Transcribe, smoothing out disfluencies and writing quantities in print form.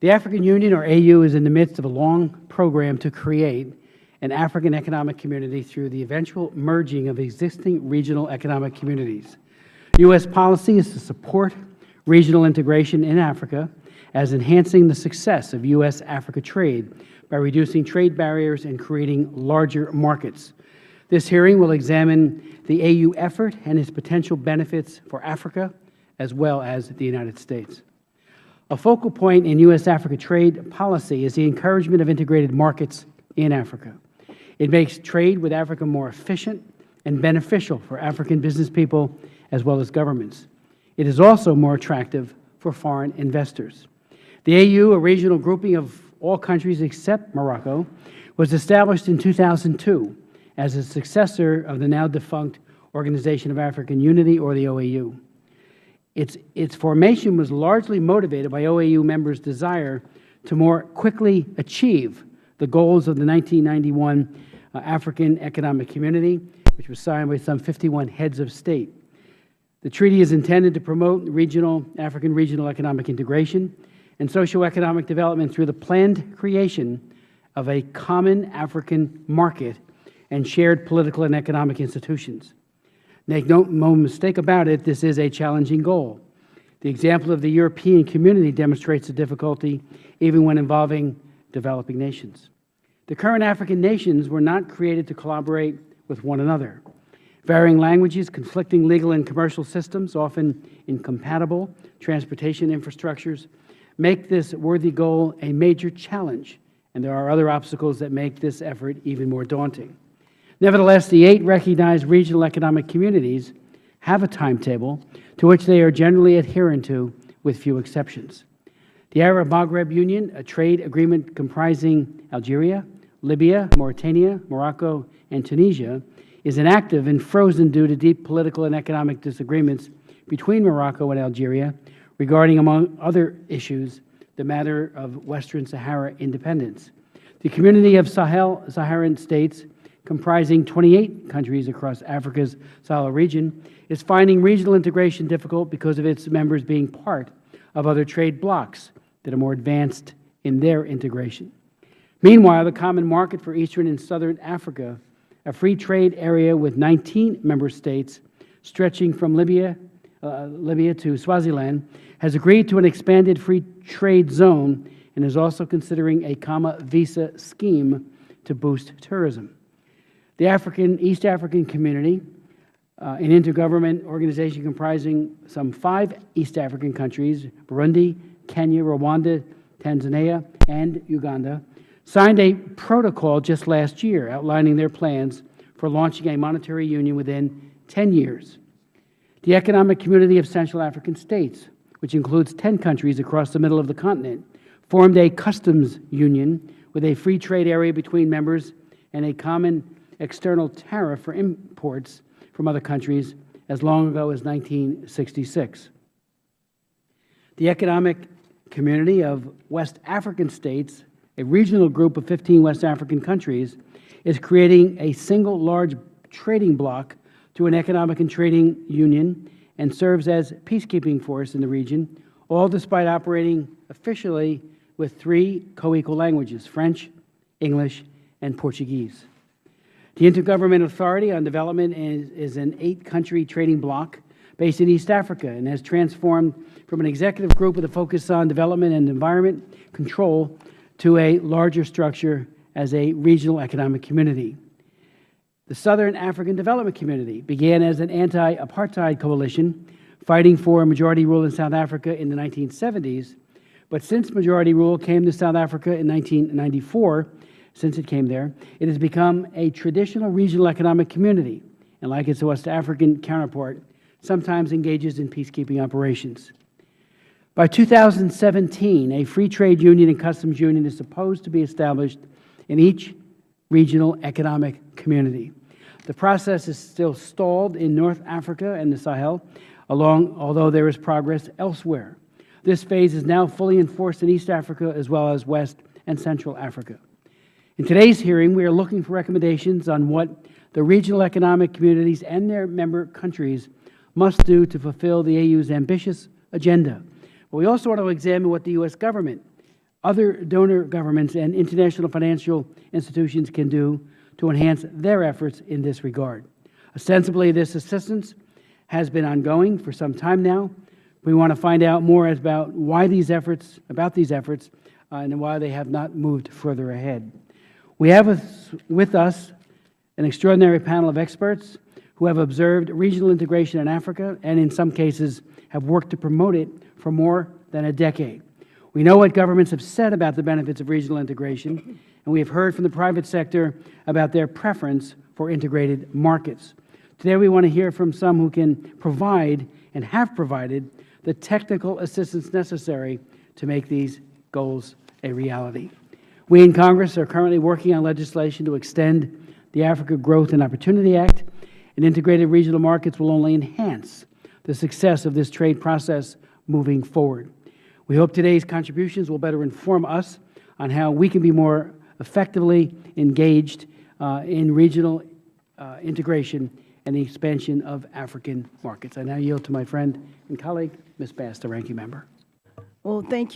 The African Union, or AU, is in the midst of a long program to create an African economic community through the eventual merging of existing regional economic communities. U.S. policy is to support regional integration in Africa as enhancing the success of U.S.-Africa trade by reducing trade barriers and creating larger markets. This hearing will examine the AU effort and its potential benefits for Africa as well as the United States. A focal point in U.S.-Africa trade policy is the encouragement of integrated markets in Africa. It makes trade with Africa more efficient and beneficial for African business people as well as governments. It is also more attractive for foreign investors. The AU, a regional grouping of all countries except Morocco, was established in 2002 as a successor of the now defunct Organization of African Unity, or the OAU. Its formation was largely motivated by OAU members' desire to more quickly achieve the goals of the 1991 African Economic Community, which was signed by some 51 heads of state. The treaty is intended to promote African regional economic integration and socioeconomic development through the planned creation of a common African market and shared political and economic institutions. Make no mistake about it, this is a challenging goal. The example of the European community demonstrates the difficulty even when involving developing nations. The current African nations were not created to collaborate with one another. Varying languages, conflicting legal and commercial systems, often incompatible transportation infrastructures, make this worthy goal a major challenge, and there are other obstacles that make this effort even more daunting. Nevertheless, the 8 recognized regional economic communities have a timetable to which they are generally adherent to, with few exceptions. The Arab Maghreb Union, a trade agreement comprising Algeria, Libya, Mauritania, Morocco, and Tunisia, is inactive and frozen due to deep political and economic disagreements between Morocco and Algeria regarding, among other issues, the matter of Western Sahara independence. The community of Saharan states, comprising 28 countries across Africa's Sahel region, is finding regional integration difficult because of its members being part of other trade blocs that are more advanced in their integration. Meanwhile, the Common Market for Eastern and Southern Africa, a free trade area with 19 member states stretching from Libya to Swaziland, has agreed to an expanded free trade zone and is also considering a comma visa scheme to boost tourism. The East African Community, an intergovernmental organization comprising some 5 East African countries, Burundi, Kenya, Rwanda, Tanzania, and Uganda, signed a protocol just last year outlining their plans for launching a monetary union within 10 years. The Economic Community of Central African States, which includes 10 countries across the middle of the continent, formed a customs union with a free trade area between members and a common external tariff for imports from other countries as long ago as 1966. The Economic Community of West African States, a regional group of 15 West African countries, is creating a single large trading bloc through an economic and trading union and serves as peacekeeping force in the region, all despite operating officially with 3 co-equal languages, French, English, and Portuguese. The Intergovernmental Authority on Development is an 8-country trading bloc based in East Africa and has transformed from an executive group with a focus on development and environment control to a larger structure as a regional economic community. The Southern African Development Community began as an anti-apartheid coalition fighting for majority rule in South Africa in the 1970s, but since majority rule came to South Africa in 1994, since it came there, it has become a traditional regional economic community, and like its West African counterpart, sometimes engages in peacekeeping operations. By 2017, a free trade union and customs union is supposed to be established in each regional economic community. The process is still stalled in North Africa and the Sahel, although there is progress elsewhere. This phase is now fully enforced in East Africa as well as West and Central Africa. In today's hearing, we are looking for recommendations on what the regional economic communities and their member countries must do to fulfill the AU's ambitious agenda. But we also want to examine what the U.S. government other donor governments and international financial institutions can do to enhance their efforts in this regard. Ostensibly, this assistance has been ongoing for some time now. We want to find out more about these efforts, and why they have not moved further ahead. We have with us an extraordinary panel of experts who have observed regional integration in Africa and in some cases have worked to promote it for more than a decade. We know what governments have said about the benefits of regional integration, and we have heard from the private sector about their preference for integrated markets. Today we want to hear from some who can provide and have provided the technical assistance necessary to make these goals a reality. We in Congress are currently working on legislation to extend the Africa Growth and Opportunity Act, and integrated regional markets will only enhance the success of this trade process moving forward. We hope today's contributions will better inform us on how we can be more effectively engaged in regional integration and the expansion of African markets. I now yield to my friend and colleague, Ms. Bass, the Ranking Member. Well, thank you.